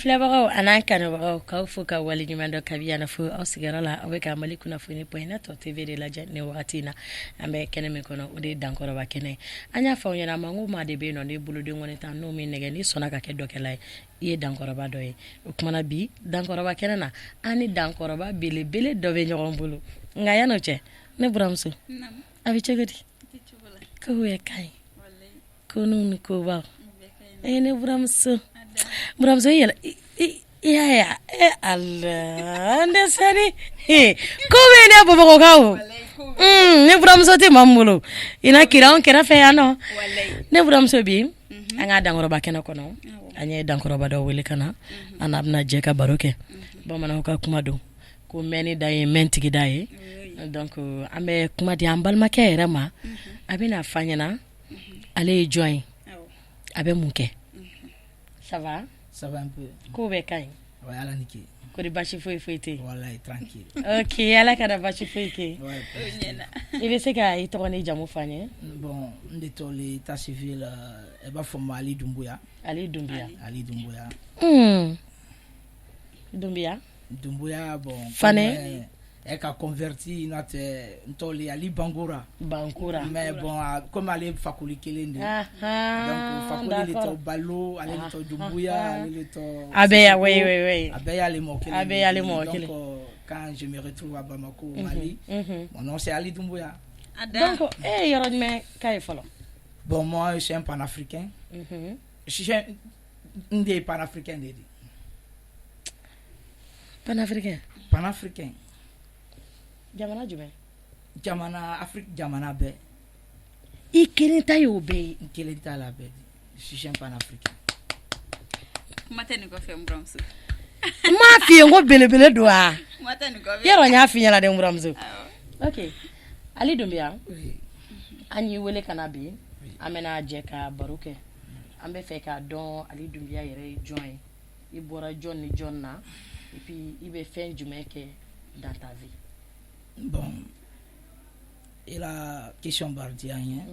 filɛbagaw an'an kanubagaw k'aw fo ka waleɲuman dɔ kabi yan fo aw sigiyɔrɔ la aw bɛ ka Mali kunnafoni point net TV de lajɛ nin wagati in na an bɛ kɛnɛ min kɔnɔ o de ye dankɔrɔba kɛnɛ an y'a fɔ aw ɲɛna maa ko maa de bɛ yen nɔ ni boloden kɔni ta n'o min nɛgɛ ni sɔnna ka kɛ dɔkɛla ye i ye dankɔrɔba dɔ ye o kumana bi dankɔrɔba kɛnɛ na an ni dankɔrɔba belebele dɔ bɛ ɲɔgɔn bolo nka yan'o cɛ ne buramuso a bɛ cogo di ko bɛ ka ɲi ko n'u ni kobaw ne buramuso yɛlɛ ya Allah ne sani ko bɛ ne bamakɔkaw ne buramuso tɛ maa min bolo i na kira anw kɛrɛfɛ yan nɔ ne buramuso bi an ka dankɔrɔba kɛnɛ kɔnɔ an ye dankɔrɔba dɔ wele ka na an n'a bɛna jɛ ka baro kɛ bamananw ka kuma don ko mɛn ni da ye mɛn tigi da ye donc an bɛ kuma di an balimakɛ yɛrɛ ma a bɛna fɔ an ɲɛna ale ye jɔn ye a bɛ mun kɛ ça va un peu. Ko bɛ ka ɲi Ouais, ala ni ke. Ko di basi foyi foyi tɛ yen. Wallahi tranquille. Ok, ala kana basi foyi kɛ. Ouais. I bɛ se ka i tɔgɔ ni jamu fɔ an ye? Bon, n de tɔgɔ ye état civil e b'a fɔ ma Ali Dumbuya. Ali Dumbuya. Ali Dumbuya. Dumbuya. Dumbuya bon. Fane. Elle a converti notre ntoli Ali Bangura. Bangura. Mais bon, comme elle est fakuli kelende. Donc fakuli le to balo, elle le to Dumbuya, elle le to. Abeya, oui. Abeya le mot. Abeya le mot. Donc quand je me retrouve à Bamako, Mali, mon nom c'est Ali Dumbuya. Donc, yɔrɔ jumɛn k'a ye fɔlɔ? Bon, moi je suis un panafricain. Je suis un des panafricains de. Panafricain. Panafricain. Jamana jumɛn? Jamana Afrique jamana bɛɛ. I kelen ta y'o bɛɛ ye. N kelen t'a la bɛɛ. Je suis un panafricain. Kuma tɛ nin kɔfɛ n buramuso. N m'a f'i ye n ko belebele don wa? Kuma tɛ nin kɔfɛ. Yɔrɔ n y'a f'i ɲɛna dɛ n buramuso. Ok, Ali Dumbuya. An y'i wele ka na bi. An bɛna jɛ ka baro kɛ. An bɛ fɛ k'a dɔn Ali Dumbuya yɛrɛ ye jɔn ye. I bɔra jɔn ni jɔn na. Et puis i bɛ fɛn jumɛn kɛ dans ta vie? Bon, et la question bardienne,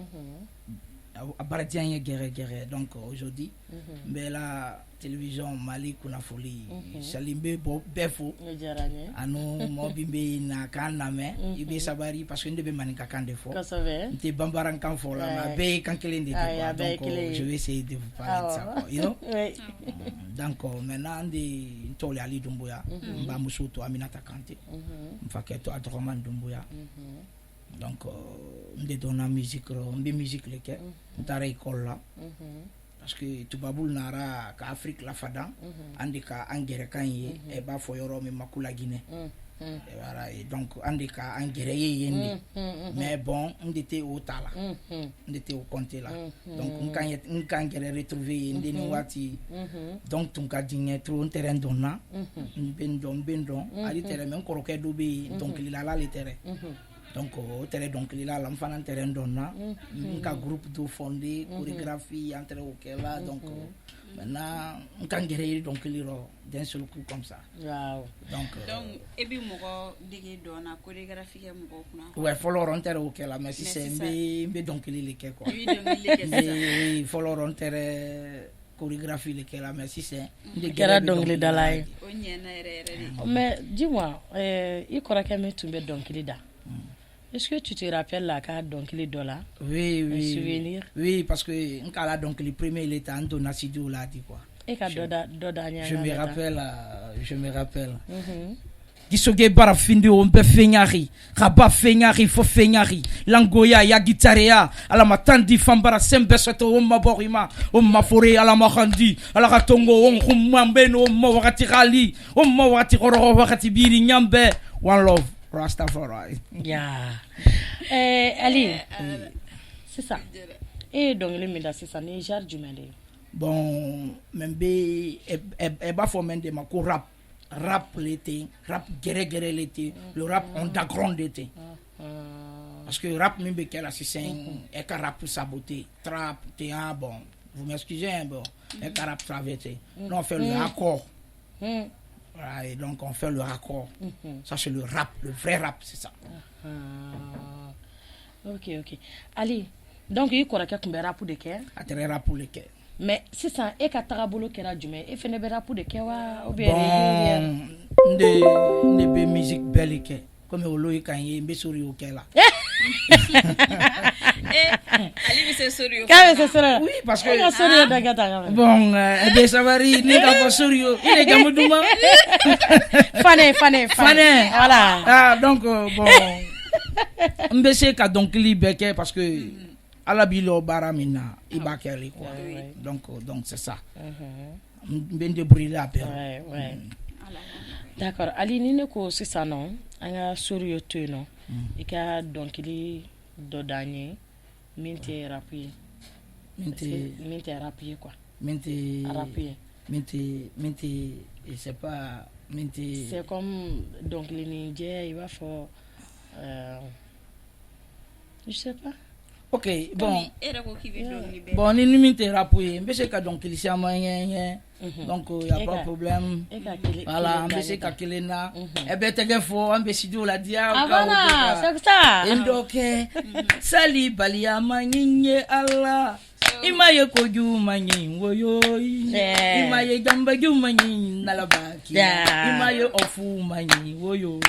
bardienne guerre. Donc aujourd'hui, mais la télévision Mali kuna foli, salimbe befo, anu mobimbe na kana me, ibe sabari parce que ndebe manika kan defo. Nte bambaran kan fo la, ma be kan kelende de. Donc je vais essayer de vous parler de ça, you know. Donc maintenant de tole Ali Dumbuya, mba musuto Aminata Kanté, mfaketo Abdourahmane Dumbuya. Donc mde dona musique leke, ntara école là. Parce que tubabul nara ka Afrique la fada, andi ka angere kan ye, e ba fo yoro me makula Guinée. Et voilà, et donc andi ka angere ye yende. Mais bon, on était au tala. On était au compte là. Donc on kan ngere retrouver yende ni wati. Donc ton ka dinye trop un terrain donna. Bendon, ali terrain men koroke dobe donc il a là le terrain. Donc au terrain donc il a l'enfant terrain donna. Un groupe de fondé chorégraphie entre auquel là donc maintenant on kan ngere donc il d'un seul coup comme ça. Wow. Donc et puis mɔgɔ dege dɔnna chorégraphie kɛ mɔgɔ kunna. Ouais, follow on terre auquel là mais si c'est mbe donc il est quoi. Oui, donc il est mais follow on terre chorégraphie lesquels là mais si c'est kɛra dɔnkili dala ye. O ɲɛna yɛrɛ de. Mais dis-moi, i kɔrɔkɛ min tun bɛ dɔnkili da. Est-ce que tu te rappelles la carte dɔnkili dɔ la? Oui. Souvenir? Oui, parce que n kala dɔnkili premier il était Antoine Sidio là dit quoi. E ka dɔ da ɲɛ. Je me rappelle. Gisoge bara findi o mbe fenyari khaba fenyari fo fenyari langoya ya gitareya ala matandi fambara sembe soto o maborima o mafore ala mahandi ala katongo on khumambe no mo wakati gali o mo wakati roro wakati biri nyambe one love Rastafari. Yeah. Ali, c'est ça. Et donc le mida c'est ça ni jar jumɛn de? Bon, membe e ba fo mende ma ko rap l'été, rap guerre l'été, le rap underground l'été. Parce que rap même qu'elle a c'est un rap pour saboter, trap, théâtre, bon, vous m'excusez un bon, un rap traversé. Non, on fait le raccord. Voilà, et donc on fait le raccord. Ça c'est le rap, le vrai rap, c'est ça. Ok. Ali, donc il y a quoi qui rap pour de quel? Atterrir rap pour lesquels? mais sisan e ka tagabolo kɛra jumɛn e fɛnɛ bɛ rap de kɛ wa ou bien bon ne be musique belle kɛ comme olo yi kan ye mbe sori o kɛ la Ali bɛ se sori o k'a bɛ se sori oui parce que ka sori o da kɛ tan bon be sabari ne ka fɔ sori o ile jamu duma fane voilà ah donc bon mbe se ka donkili bɛɛ kɛ parce que ala b'i lɔ baara min na i b'a kɛ quoi donc c'est ça mbe débrouiller la bɛɛ ouais d'accord Ali ni ne ko sisan nɔ an ka sori o to yen nɔ i ka dɔnkili dɔ d'an ye min tɛ rap ye min tɛ rap ye quoi min tɛ rap ye min tɛ c'est pas min tɛ c'est comme dɔnkili ni jɛ i b'a fɔ je sais pas ok bon bon bon ni min tɛ rap ye n bɛ se ka dɔnkili caman ɲɛ donc y a pas problème voilà an bɛ se ka kelen na ɛ bɛ tɛgɛ fɔ an bɛ studio la diya voilà c'est ça en dɔ kɛ sali baliya ma ɲi ye ala i ma ye kojugu ma ɲi woyo i ma ye janbaju ma ɲi nalabaki i ma ye ofu ma ɲi woyo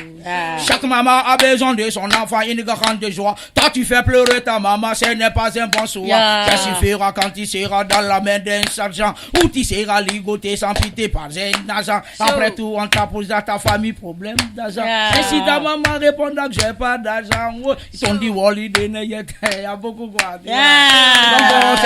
chaque maman a besoin de son enfant une grande joie toi tu fais pleurer ta maman ce n'est pas un bon soir ça suffira quand tu seras dans la main d'un sergent ou tu seras ligoté sans pitié par un agent après tout on t'impose à ta famille problème d'argent et si ta maman répond que j'ai pas d'argent ils t'ont dit Wally il y a beaucoup quoi donc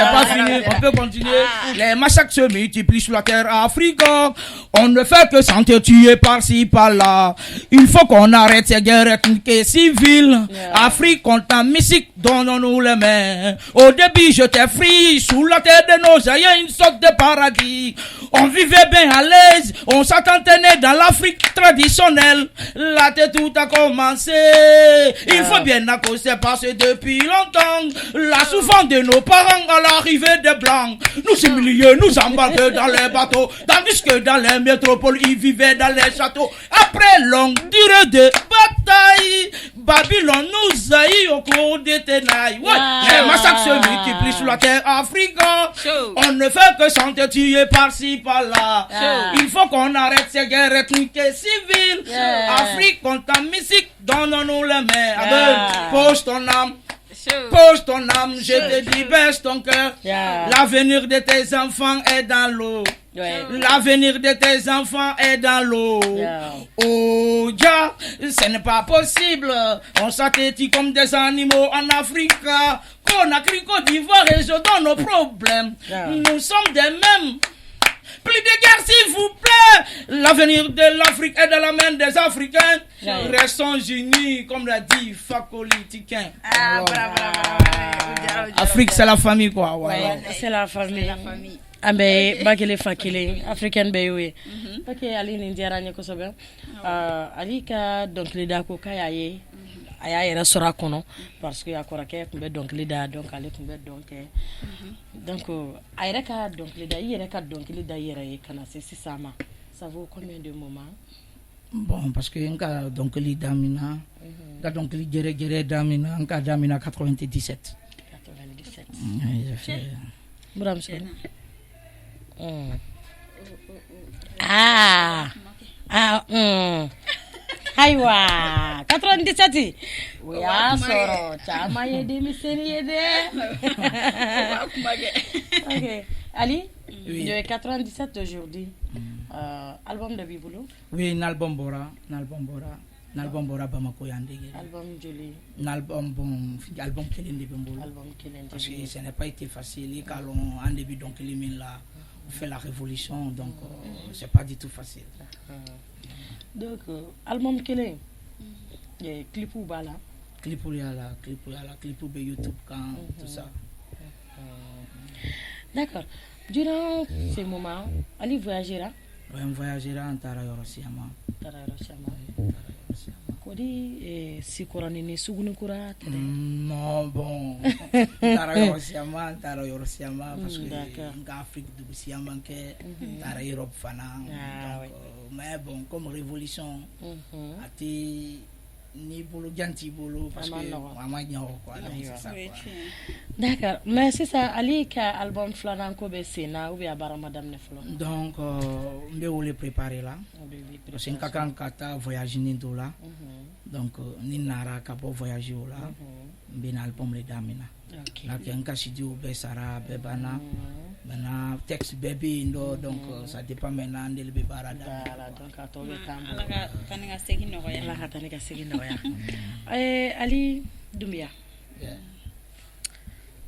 c'est pas fini, on peut continuer. Les massacres se multiplient sur la terre africaine. On ne fait que s'entretuer par-ci, par-là. Il faut qu'on arrête ces guerres ethniques et civiles. Afrique, on t'a musique, donnons-nous les mains. Au début, j'étais free, sous la terre de nos aïeux, une sorte de paradis. On vivait bien à l'aise, on s'entendait dans l'Afrique traditionnelle. Là, tout a commencé. Il faut bien accorder parce que depuis longtemps, la souffrance de nos parents à l'arrivée des Blancs nous humiliaient, nous embarquaient dans les bateaux, tandis que dans les métropoles, ils vivaient dans les châteaux. Après longue durée de bataille, Babylone nous haït au cours des ténèbres. Les massacres se multiplient sur la terre africaine. On ne fait que s'entretuer par-ci, par-là. Il faut qu'on arrête ces guerres ethniques et civiles. Afrique, on t'a musique, donne-nous les mains. Pose ton âme. Pose ton âme, je te dis, baisse ton cœur. L'avenir de tes enfants est dans l'eau. L'avenir de tes enfants est dans l'eau. Oh, ja, ce n'est pas possible. On s'attendit comme des animaux en Afrique. Conakry, Côte d'Ivoire, résoudons nos problèmes. Nous sommes des mêmes. Plus de guerre, s'il vous plaît. L'avenir de l'Afrique est dans la main des Africains. Restons unis, comme l'a dit Facolitiquin. Afrique, c'est la famille, quoi. C'est la famille. An bɛ ba kelen fa kelen africaine bɛɛ y'o ye ok Ali nin diyara n ye kosɛbɛ Ali ka dɔnkili da ko k'a y'a ye a y'a yɛrɛ sɔrɔ a kɔnɔ parce que a kɔrɔkɛ tun bɛ dɔnkili da donc ale tun bɛ dɔn kɛ donc a yɛrɛ ka dɔnkili da i yɛrɛ ka dɔnkili da i yɛrɛ ye ka na se sisan ma ça vaut combien de moments bon parce que n ka dɔnkili damina n ka dɔnkili gɛrɛgɛrɛ damina n ka damina 97 buramuso ayiwa 97 o y'a sɔrɔ caman ye denmisɛnnin ye dɛ ok Ali de 97 aujourd'hui album de b'i bolo oui n'album bɔra Bamako yan dege album joli n'album bon album kelen de bɛ n bolo parce que ce n'est pas été facile car en début donc min la on fait la révolution donc c'est pas du tout facile donc album kelen clipou b'a la clipou yala clipou be YouTube quand tout ça d'accord durant ces moments Ali voyagera on voyagera en taara yɔrɔ siyama kodi sikorani ni suguni kura tɛdɛ non bon taara yɔrɔ siyama parce que n ka Afrique dugu siyama kɛ taara Europe fana donc mais bon comme révolution a tɛ ni bolo janti bolo parce que maman nyawo quoi c'est ça quoi. D'accord, mais c'est ça ali ka album flanan ko be sena ou bien bara madame ne flo. Donc mbe wole préparer là parce que quand kata voyage ni dola donc ni nara ka bo voyager là mbe na album le damina. OK. La kenka studio be sara be bana bana texte bébé ndo donc ça dépend maintenant de le bara da donc atobe tambo. Ala ka tanga segi no ya. Ala ka tanga segi no ya. Ali Doumbia. Yeah.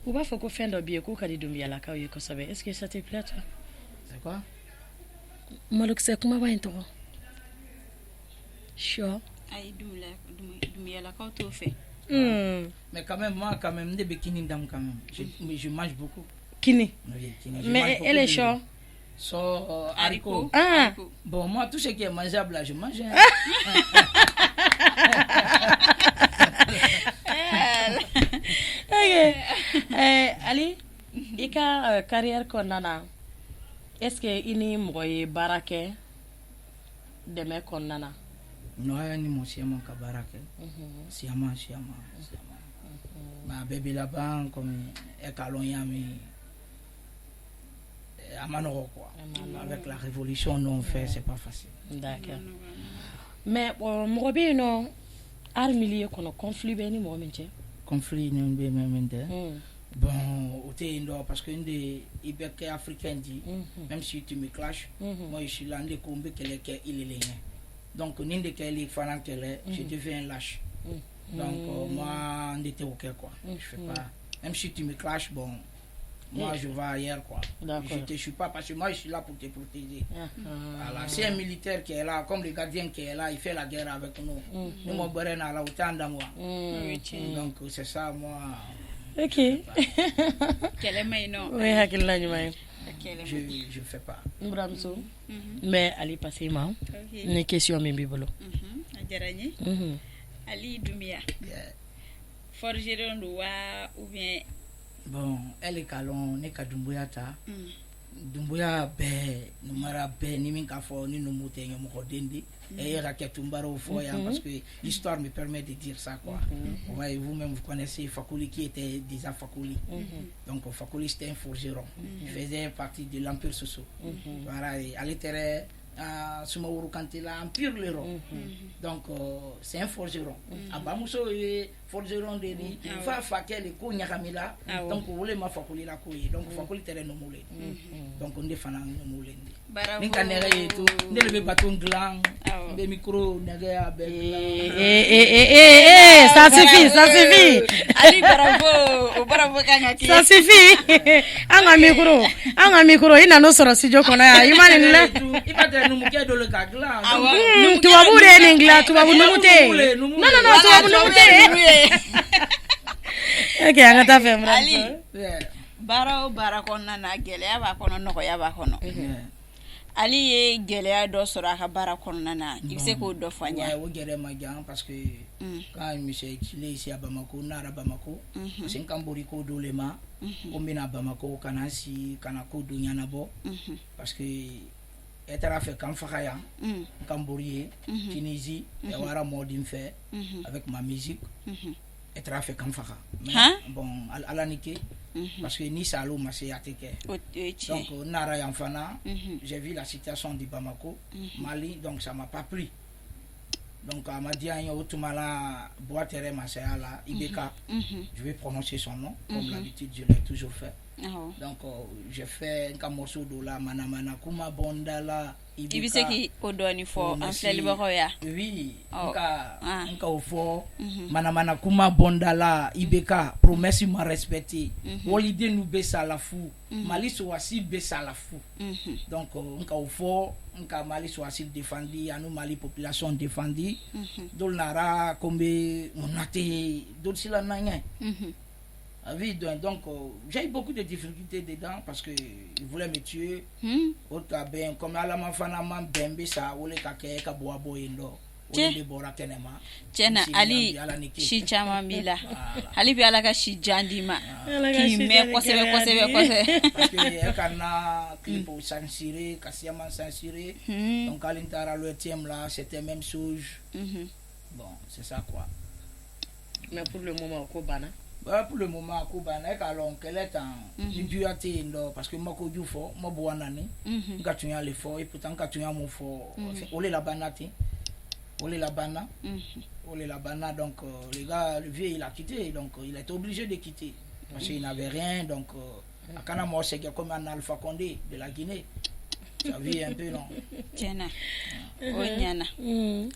Ou pas faut qu'on fasse un bien coup quand Doumbia la ka ko sabe. Est-ce que ça te plaît toi? C'est quoi? Maluk c'est comment va into? Sure. Ay Doumbia la ka to fait. Mais quand même moi quand même des bikini dame quand même. Je mange beaucoup. Kini. Oui, kini. Mais elle est chaud. Haricot. Ah. Bon, moi, tout ce qui est mangeable, là, je mange. Ok. Ali, ika carrière konnana. Est-ce que ini moye barake deme konnana? Non, ni mon siama ka barake. Siama. Ma bébé là-bas comme ekalon yami. Amano quoi. Avec la révolution non fait c'est pas facile. D'accord. Mais mo be no armilier kono conflit be ni mo menche. Conflit ni be memende. Bon, oté ndo parce que ndé ibeke africain dit même si tu me clashes, moi je suis là ndé kombe kele ke il est lien. Donc ninde kele fanan kele, je deviens lâche. Donc moi ndété OK quoi. Je fais pas même si tu me clashes bon. Moi, je vais ailleurs, quoi. Je ne te suis pas parce que moi, je suis là pour te protéger. Voilà. C'est un militaire qui est là, comme le gardien qui est là, il fait la guerre avec nous. Nous, mon beurre, là, autant de moi. Donc, c'est ça, moi. OK. Quel est maintenant? Oui, hakilla ni mai. Je fais pas. Bramso. Mais allez passer ma. Une question même bibolo. Ajarani. Ali Doumbia. Forgeron doa ou bien bon, elle est calon, ne ka Doumbouya ta. Doumbouya be, numara be, ni min ka fo ni no moté nyom ko dendi. Et raketumbaro fo ya parce que l'histoire me permet de dire ça quoi. Ouais, vous-même vous connaissez Fakouli qui était déjà Fakouli. Donc Fakouli c'était un forgeron. Il faisait partie de l'Empire Soso. Voilà, et à l'intérieur Soumaourou Kantila Empire Lero. Donc c'est un forgeron. Abamuso est forgeron de ni fa fakel ko nyakamila. Donc vous voulez ma Fakouli la koyi. Donc Fakouli tere no moulé. Donc on défend no moulé. Ninka nere tout, ndele be baton gland, be micro nere abe. Ça suffit. Ali bravo kangaki. Ça suffit. Anga micro ina no soro studio kona ya. Imani nile. Ibate numuke do le ka gland. Tubabu re ningla, tubabu numute. Non, tubabu numute. OK, anga ta fe mra. Ali. Bara konna na gele ya ba kono no ko ya ba kono. Ali ye geleya do soro aka bara konna na il sait ko do fanya. Ouais, o gere ma gan parce que quand monsieur exilé ici à Bamako, na Bamako, c'est un Camborico do lema, on bina Bamako kanasi kanako do nyanabo parce que etara fait kan fakaya, Camborie, Tunisie, et wara modin fait avec ma musique. Etara fait kan faka. Bon, ala nike parce que ni salo ma c'est ateke. Donc nara yamfana, j'ai vu la situation du Bamako, Mali, donc ça m'a pas plu. Donc à Madia Otumala Boatere Masayala Ibeka, je vais prononcer son nom comme l'habitude je l'ai toujours fait. Donc j'ai fait un morceau de la Manamana Kuma Bondala Ibeka. Ibiseki odoni fo en Fleliboya. Oui, nka ofo Manamana Kuma Bondala Ibeka, promesse m'a respecté. Wolide nous besa la fou, Mali Swasi besa la fou. Donc nka ofo nka Mali Swasi défendu, à nous Mali population défendue. Dolnara kombe monate dolsila nanya. Donc j'ai eu beaucoup de difficultés dedans parce que ils voulaient me tuer. Autre ben comme à la mafana man bembe ça ou le kake ka boabo indo. Tiena Ali shi chama mila. Ali bi alaka shi jandima. Ki me kosebe. Parce que kana clip censuré, Kassiaman censuré. Donc à l'intérieur le thème là, c'était même chose. Bon, c'est ça quoi. Mais pour le moment, Kobana. Pour le moment, Kobana, alors qu'elle est en dualité, parce que moi, je fais, moi, je suis allé fort, et pourtant, quand tu as mon fort, on est la banate, on est la banane, on est la banane, donc le gars, le vieux, il a quitté, donc il est obligé de quitter, parce qu'il n'avait rien, donc, à Kanamo, c'est comme un Alpha Condé de la Guinée. Ça vit un peu non. Tiena. O nyana.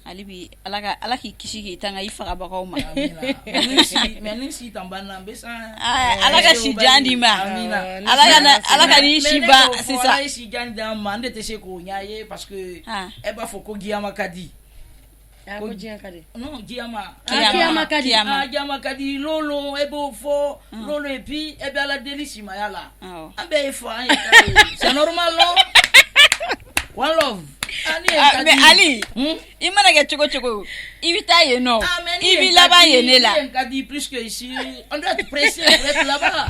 Alibi ala ki kisi ki tanga ifa ba ko ma. Mais si tambana besa. Ala ka si jandi ma. Ala ka ni si ba c'est ça. Ala si jandi ma ndete se ko nyaye parce que e ba foko giama kadi. Ko giama kadi. Non, giama. Giama kadi. Giama kadi lolo e bo fo lolo et puis e be ala delici ma yala. Abe fo c'est normal non? One love. Mais Ali, il m'a dit choco. Il vit non. Il vit là-bas, il est là. Il dit plus que ici. On doit être pressé pour être là-bas.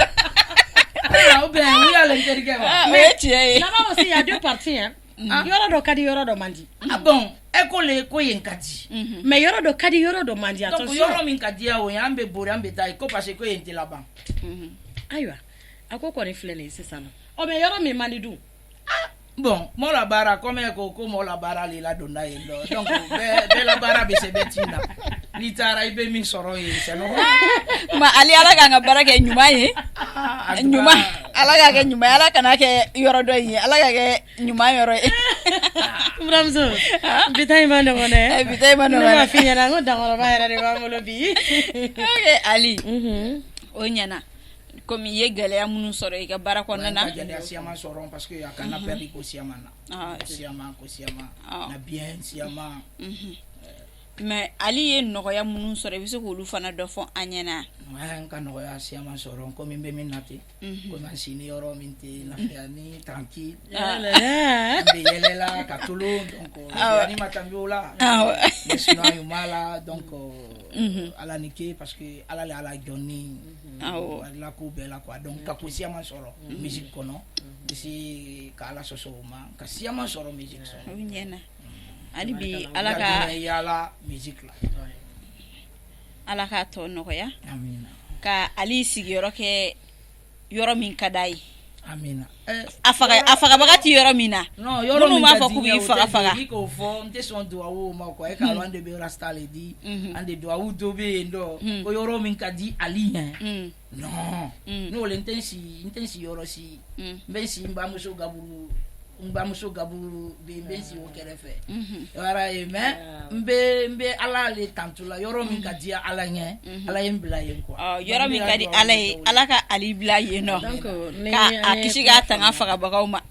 Ah, bien, oui, à l'intérieur. Mais là-bas aussi, il y a deux parties. Il y aura de Kadi, il y aura de Mandi. Ah bon, école, quoi, il y a Kadi. Mais il y aura de Kadi, il y aura de Mandi. Donc, il y aura un Kadi, il y a un bébé, un bétail, parce que il y a là-bas. Aïe, à quoi qu'on est flâné, c'est ça. Oh, mais il y aura mes Mandidou. Bon, moi la bara comme moi la bara la donna donc la bara be se betina litara ibe mi soro c'est normal ma ali ala ga bara ke nyuma ye nyuma ala ga nyuma ala kana ke yoro do yi ala ga nyuma yoro Bramzo bitay ma no ne bitay ma no ma finya na ngo dangoro ba era de ba mo lo bi okay ali o nyana comme il y a galère mon sort et que barakon nana siama soron parce que akana perdu ko siama na siama na bien siama mais ali est noya mon sort et biso ko lu fana do fon anyana ouais kan noya siama soron comme mbe minati comme asini oro minti na fiani tranquille yele la katulu donc yani matambiola sinon yumala donc ala nike parce que ala Johnny la coupe la quoi donc kakusiama soro musique kono ici kala sosoma kasiama soro musique soro nyena alibi alaka yala musique la alaka to no ya amina ka ali sigiro ke yoro min kadai amina afaga bagati yoro mina non yoro min ma fa ku bi faga ko fo nte son do awu ma ko e ka lo ande be rasta le di ande do awu do be ndo ko yoro min kadi ali hein non no le intensi yoro si ben si mba muso gaburu be si o kerefe wara e me mbe ala le tantula yoro min kadi ala yen ala yen bla yen quoi yoro min kadi ala ka ali bla yen no ka akishiga tanga faga bagaw ma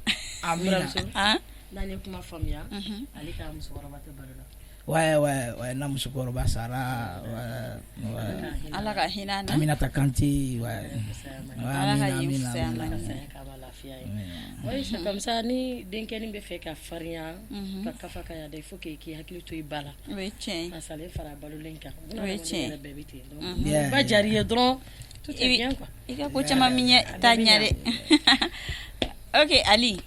amina nani kuma famia ali ka muso warabate barala ouais na muso koroba sara ala ka hinana amina takanti amina oui c'est comme ça ni denkeni be fait ka faria ka kafa ka ya de faut que ki hakili to ibala oui tiens asale fara balo lenka oui tiens ba jariye dron tout est bien quoi ika ko chama minya tanyare okay ali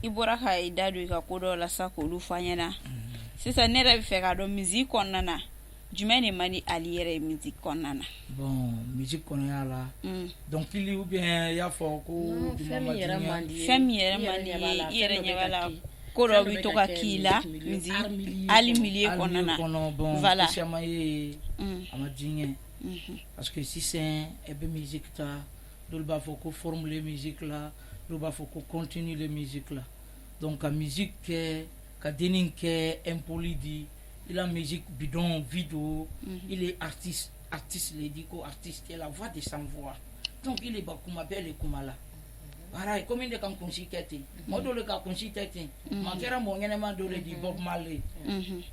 ibora ka idadu ka kodo la sako lu fanyana sisa nera bi fe ka do musique konnana jumene mani aliyere musique konnana bon musique konnala donc il ou bien ya fo ko famiere mandi yere nyabala kodo bi to ka kila musique ali milier konnana voilà amadinye parce que si c'est ebe musique ta dolba faut ko formuler musique là dolba faut ko continuer les musique là donc la musique ka denin ke impolidi il a musique bidon vidéo il est artiste les dit ko artiste il a la voix de sans voix donc il est bakuma belle kumala voilà comme il est quand consulter modo le ka consulter makera mo ngene ma do le di Bob Marley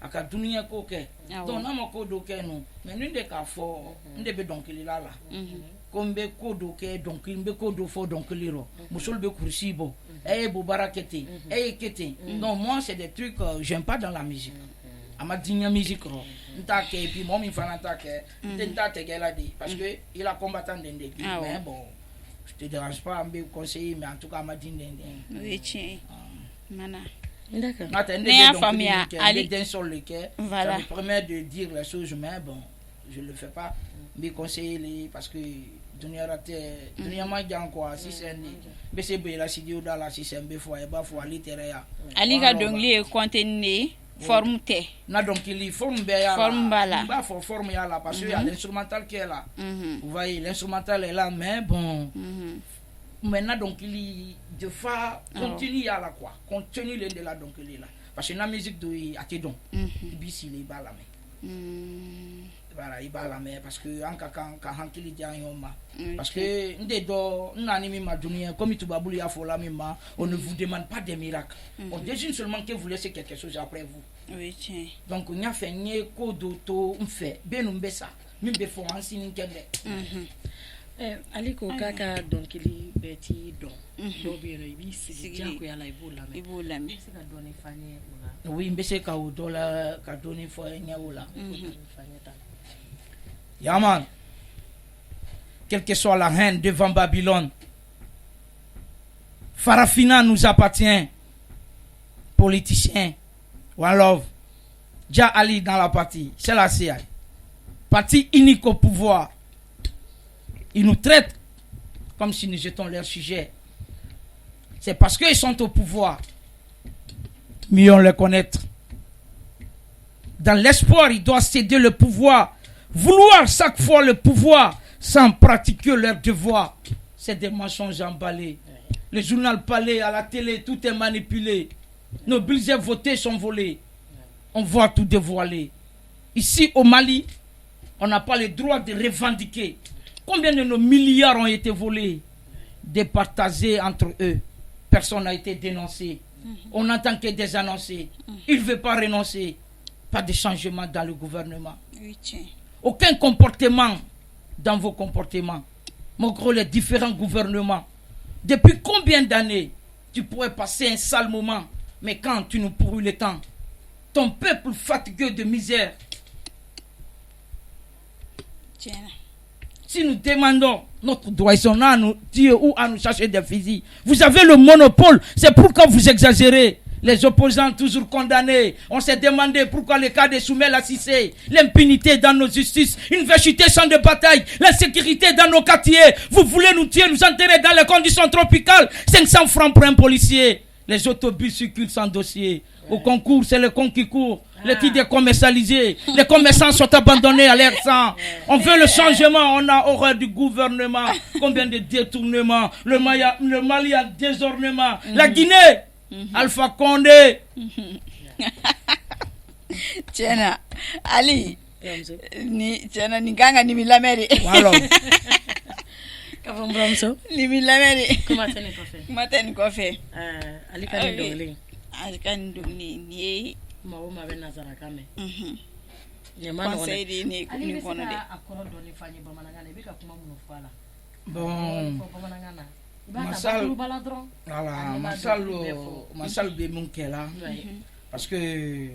aka dunia ko ke donc na mo ko do ke no mais nde ka fo nde be donc il là comme be ko do ke donc il be ko do fo donc liro musol be kursi bo bo barakete kete non moi c'est des trucs j'aime pas dans la musique ama dinya musique ro ntake et puis moi mi fana ntake ntake gela di parce que il a combattant d'ende mais bon je te dérange pas me conseiller mais en tout cas ma dinya oui tiens mana D'accord. Voilà. Ça me permet de dire les choses, mais bon, je ne le fais pas. Mais conseiller parce que dunia ma quoi si c'est bese be la sidio dans la si c'est be fois et ba fois littéraire ali ka dongli e contenu forme te na donc il forme be ya forme bala ba forme ya là parce que y a l'instrumental qui est là vous voyez l'instrumental est là mais bon maintenant donc il de fa continue à la quoi continue de la donc il est là parce que la musique de a te donc bisi les bala mais voilà il bala mais parce que en ka hankili dianyoma parce que ndedo nani mi madunia comme tu babuli ya fola mima on ne vous demande pas des miracles on désigne seulement que vous laissez quelque chose après vous oui tiens donc on a fait nye kodo to mfe benum besa mimbe fo ansini kende aliko kaka donc il beti don do biro ibi sigi jako ya la ibola me c'est ka donner fanye oui mbese ka o dola ka donner fo nya ola Yaman, quelle que soit la haine devant Babylone, Farafina nous appartient, politiciens, One Love, Jah Ali dans la partie, c'est la CIA, parti unique au pouvoir. Ils nous traitent comme si nous étions leur sujet. C'est parce qu'ils sont au pouvoir, mieux on les connaître. Dans l'espoir, ils doivent céder le pouvoir. Vouloir chaque fois le pouvoir sans pratiquer leur devoir, c'est des mensonges emballés. Le journal parlé à la télé, tout est manipulé. Nos budgets votés sont volés. On voit tout dévoiler. Ici au Mali, on n'a pas le droit de revendiquer. Combien de nos milliards ont été volés, départagés entre eux? Personne n'a été dénoncé. On n'entend que des annoncés. Il ne veut pas renoncer. Pas de changement dans le gouvernement. oui tiens Aucun comportement dans vos comportements. Malgré les différents gouvernements. Depuis combien d'années tu pourrais passer un sale moment, mais quand tu nous pourris le temps, ton peuple fatigué de misère. tiens Si nous demandons notre droit, ils sont là à nous dire ou à nous chercher des fusils. Vous avez le monopole, c'est pourquoi vous exagérez. Les opposants toujours condamnés. On s'est demandé pourquoi le cas de Soumel Cissé, l'impunité dans nos justices, une vérité sans de bataille, l'insécurité dans nos quartiers. Vous voulez nous tuer, nous enterrer dans les conditions tropicales. 500 francs pour un policier. Les autobus circulent sans dossier. Au concours, c'est le con qui court. Les titres décommercialisés. Les commerçants sont abandonnés à l'air sang. On veut le changement. On a horreur du gouvernement. Combien de détournements. Le Mali a désornement. La Guinée. Alpha Condé. tiens Ali ni tiens ni ganga ni milameri Voilà. Kafam bramso ni milameri comment tene ko fe ali kan dongli ali kan dongli ni mawo ma be nazara kame ni man conseil di ni kono de akoro do ni fanyi bamananga ne be ka kuma muno fala Bon. bamananga Masal be mun kɛla parce que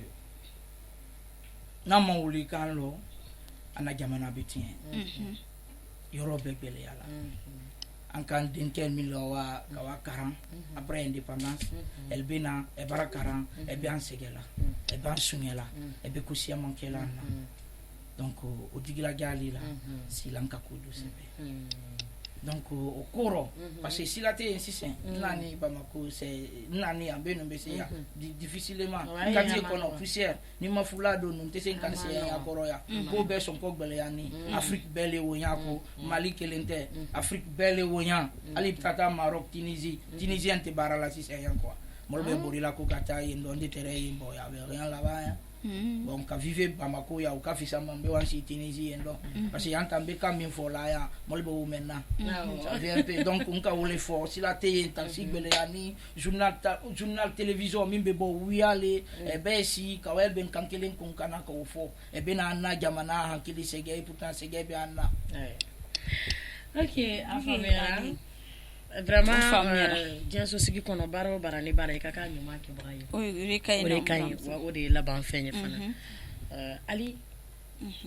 n'a ma wuli kan lo ana jamana bɛ tiɲɛ yɔrɔ bɛɛ gɛlɛya la an kan denkɛ min la wa karan après indépendance elle bɛ na ɛ bara karan ɛ bɛ an sɛgɛn la ɛ bɛ an suŋɛ la ɛ bɛ ko siyaman kɛla an na donc o digilaja ale la silan ka ko do sɛbɛ donc au courant parce que si la té insistant nani Bamako c'est nani ambe no bese ya difficilement quand il kono poussière ni mafula do non te sen kan se ya koroya ko be son ko gbele yani Afrique belle wonya ko Mali kelente Afrique belle wonya ali tata Maroc Tunisie ante barala si c'est yan quoi molbe borila ko kata yendo de terre yimbo ya rien là-bas bon ka vive Bamako ya ka fisa mambe wan si Tunisie endo parce que yantambe ka min fo la ya molbe wo menna ça vient un peu donc on ka wole fo si la té taxi bele yani journal télévision min be bo wiale e be si ka wel ben kankelen kun kana ko fo e be na na jamana hankili sege pourtant sege be anna ok afamera vraiment janso sigi kono baro barani bara e kaka nyuma ke braye o re kay o de laban fenye fana ali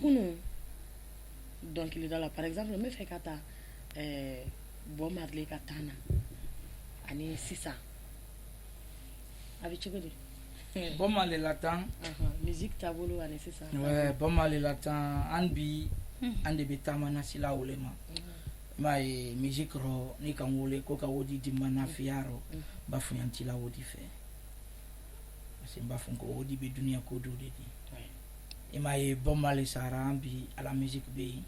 kunu donc il est là par exemple me fait kata bo marley katana ani sisa abi chogodi Bon mal latin. Musique tabolo ani c'est ça. Ouais, bon mal latin anbi ande betamana sila ulema. Mais musique ro ni kangole ko ka wodi di mana fiaro ba fuyanti la wodi fe. C'est ba fun ko wodi be dunia ko do de di. Et mais bon mal sara ambi à la musique be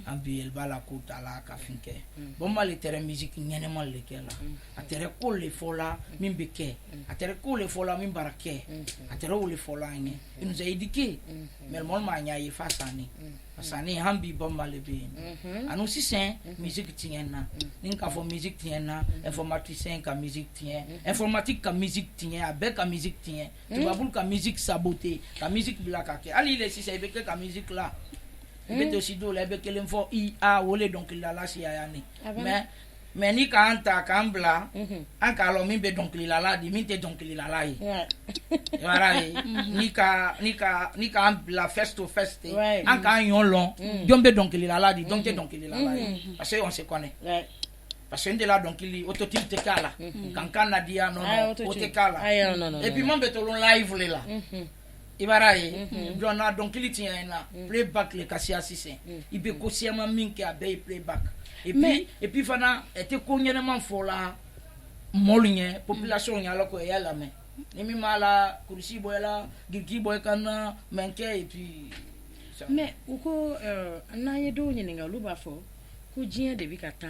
ambi el bala ko tala ka finke. Bon mal tere musique nyene mal le kela. A tere ko le fola min be ke. A tere ko le fola min barake. A tere o le fola nge. Il nous a éduqué. Mais le monde m'a nya face ani. Asani hambi bon mal be. Anu si sen musique tienna. Ninka fo musique tienna, informaticien ka musique tien, informatique ka musique tien, avec ka musique tien. Tu vas pour ka musique saboter, ka musique blakake. Ali le si c'est avec ka musique là. Mais aussi do le avec l'info IA wole donc il la si ayani. Mais ni ka anta kambla, an ka lo min be donc il la di min te donc il la yi. Voilà, ni ka la feste au feste. An ka yon long, dombe donc il la di, donc donc il la yi. Parce qu'on se connaît. Parce que là donc il autotune te kala. Quand na dia non non, te kala. Et puis mon betolon live là. Ibaraye dona donc il tient là playback le kasia sisen ibe kosiama minke abe playback et puis fana était cognement fola molnye population ya lako ya la mais nimi mala kursi boyla gigi boy kana menke et puis mais uko na yedo nyeninga luba fo ko jien de bi kata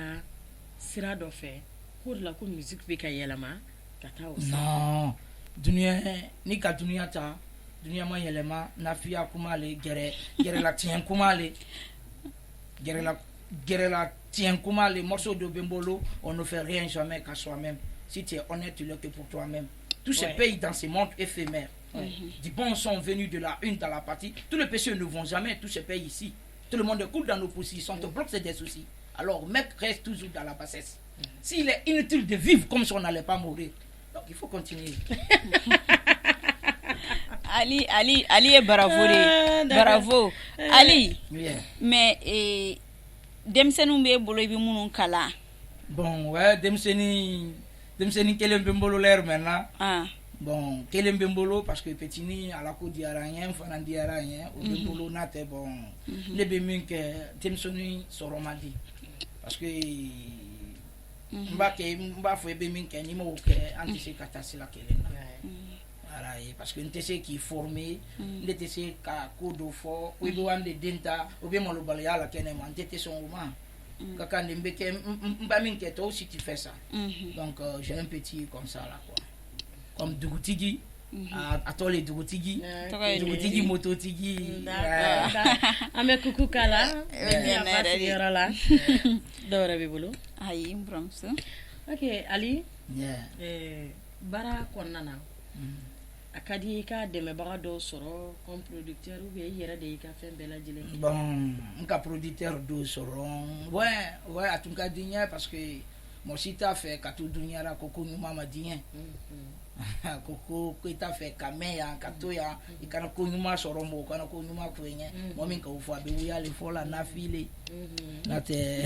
sira do fe ko la ko musique be ka yelama kata o non dunia ni ka dunia ta dunia ma yelema na fiya kuma le gere la tien kuma le gere la tien kuma le morceau de Bembolo on ne fait rien jamais qu'à soi-même si tu es honnête tu l'es que pour toi-même tous ces pays dans ces mondes éphémères du bon sont venus de la une dans la partie tous les péchés ne vont jamais tous ces pays ici tout le monde coule dans nos positions te bloque c'est des soucis alors mec reste toujours dans la bassesse s'il est inutile de vivre comme si on n'allait pas mourir donc il faut continuer. Ali est bravo. Ali. Mais demsenu be bolo bi munun kala. Bon, ouais, demseni kelen be bolo l'air maintenant. Bon, kelen be bolo parce que petini à la ko di aranya, fana di aranya, o be bolo na te bon. Le be min ke demseni soromadi. Parce que mba fo be min ke ni mo ke anti katasi la kelen. Parce que nous sommes qui formés, nous sommes qui fort, nous sommes des denta, nous sommes des balayas, nous sommes si tu fais ça. Donc j'ai un petit comme ça là quoi. Comme Dougutigi, à toi les Dougutigi, Dougutigi Mototigi. Ame coucou kala, là. Dora bibulu. Aïe, bramso. Ok, Ali. Bara konana. Akadi ka demebaga do soro comme producteur ou bien yera de ka fait bela jile bon un producteur do soro ouais à tout cas dinya parce que moi si t'as fait ka tout dunya la koko nyuma madien koko ko ta fait kameya katoya ikana ko nyuma soro mo kana ko nyuma kwenye mo min ka ufa be ya le fola na file na te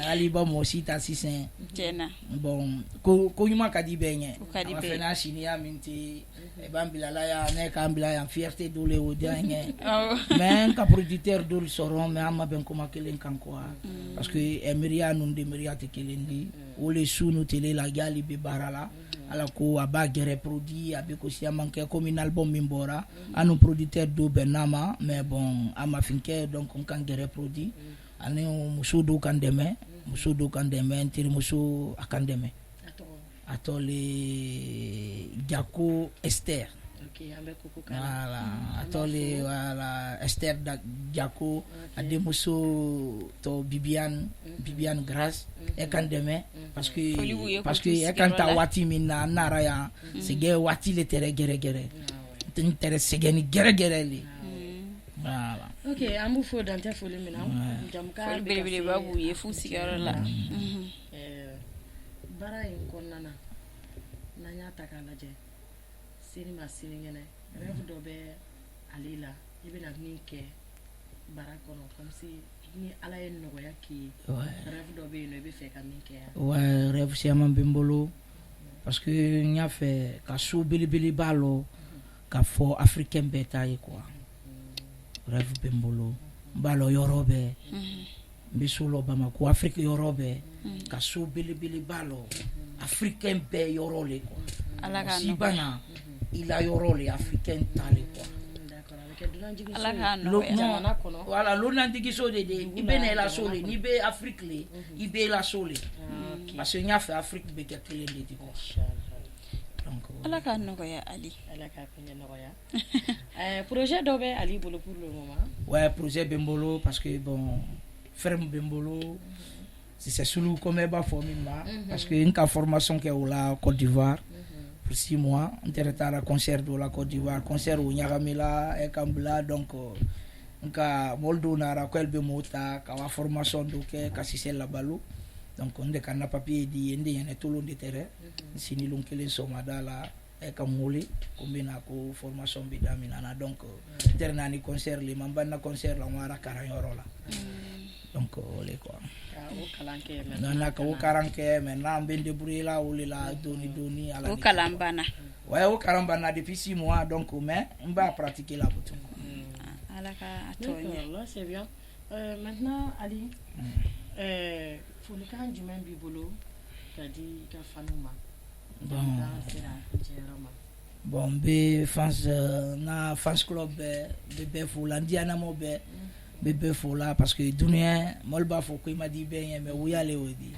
ali ba mo si ta sisen tena bon ko nyuma ka di benye ka fe na shinia minti e bambila la ya ne ka ambila ya fierté do le odianye mais ka producteur do soro mais amma ben ko makelen kan ko parce que emeria non de meria te kelendi o le sunu tele la gali be barala ala ko aba gere produit abe ko si manque comme un album mimbora anu producteur do benama mais bon ama finke donc on kan gere produit ane musudo kan deme ntiri musu akandeme atole Jako Esther. Voilà, atole voilà Esther Jako ademuso to Bibiane Grace e kan deme parce que e kan ta wati minna naraya sege wati le tere gere tin tere sege ni gere li voilà. Ok, amu fo dante foli mina jamka bele babu ye fu sigara la bara in konnana nanya takalaje sinima siningene rêve do be alila ibina ninke bara kono comme si ni ala en no ya ki rêve do be no be fe ka ninke ouais rêve si amam bimbolo parce que n y'a fɛ ka so belebeleba lɔ ka fɔ africain bɛɛ ta ye quoi rêve bɛ n bolo n b'a lɔ yɔrɔ bɛɛ n bɛ so lɔ Bamako Afrique yɔrɔ bɛɛ ka so belebeleba lɔ africain bɛɛ yɔrɔ le quoi si bana i la yɔrɔ le africain ta le quoi voilà lonantigi so de i bɛ na i la so le n'i bɛ Afrique le i bɛ i la so le parce que n y'a fɛ Afrique bɛ kɛ kelen de di quoi donc ala k'a nɔgɔya Ali ala k'a fɛngɛ nɔgɔya projet dɔ bɛ Ali bolo pour le moment ouais projet bɛ n bolo parce que bon frère bɛ n bolo c'est sulu comme b'a fɔ min ma parce que n ka formation kɛ o la Côte d'Ivoire pour 6 mois n tɛrɛ taara concert dɔ la Côte d'Ivoire concert o ɲagamila ka n bila donc n ka mɔli dɔw nara ko elle bɛ m'o ta ka wa formation dɔ kɛ ka Cissé labalo donc n de ka n na papier di n de ɲɛnɛ tolon de tɛrɛ n sinilon kelen sɔgɔmada la ka n wele ko n bɛ na ko formation bɛ daminɛ na donc n tɛrɛ na ni concert le ma n ba na concert la n wara kalanyɔrɔ la donc o le quoi nana ka o karan kɛ maintenant n bɛ n débrouiller la o le la doni ala o kalan banna ouais o karan banna depuis 6 mois donc mais n b'a pratiquer la butu ala ka to ɲɛ c'est bien maintenant Ali folikan jumɛn b'i bolo ka di ka fanu ma bon n bɛ fans na fans club bɛɛ fo la n diyanamo bɛɛ fo la parce que duniya mɔli b'a fɔ ko i ma di bɛɛ ɲɛ mais o y'ale o di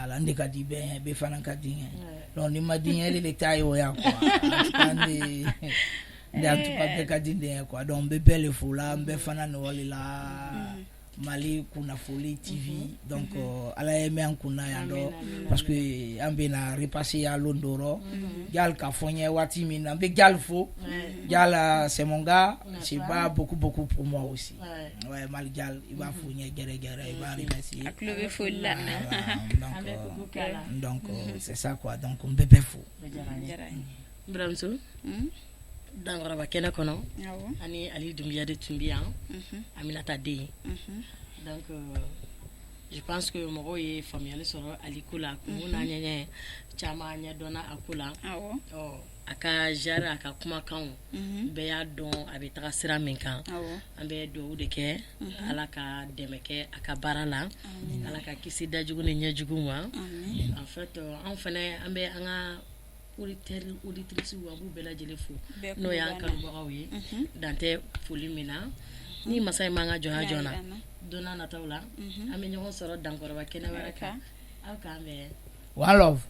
ala n de ka di bɛɛ ɲɛ bɛɛ fana ka di ɲɛ donc ni ma di ɲɛ ele de t'a ye o ya quoi en tout cas bɛɛ ka di n de ɲɛ quoi donc n bɛ bɛɛ le fo la n bɛ fana nɔgɔli la Mali Kunnafoni TV donc ala ye mɛn kunna yan dɔ parce que an bɛ na repasser ya Londoro Gal ka fɔ n ye waati min na n bɛ Gal fo Gal c'est mon gars c'est pas beaucoup pour moi aussi ouais Mali Gal i b'a fo n ye gɛrɛ i b'a remercier a tulo bɛ foli la donc c'est ça quoi donc n bɛ bɛɛ fo Buramuso Dankaraba kɛnɛ kɔnɔ ani Ali Dunbiya de tun bɛ yan Aminata den donc je pense que mɔgɔw ye faamuyali sɔrɔ Ali ko la kun n'a ɲɛɲɛ caman ɲɛdɔnna a ko la a ka genre a ka kumakanw bɛɛ y'a dɔn a bɛ taga sira min kan an bɛ dugawu de kɛ ala ka dɛmɛ kɛ a ka baara la ala ka kisi dajugu ni ɲɛjugu ma en fait an fɛnɛ an bɛ an ka auditrices an b'u bɛɛ lajɛlen fo n'o y'an kanubagaw ye dan tɛ foli min na ni masa in m'an ka jɔnya joona don n'a nataw la an bɛ ɲɔgɔn sɔrɔ dankɔrɔba kɛnɛ wɛrɛ kan aw k'an bɛn one love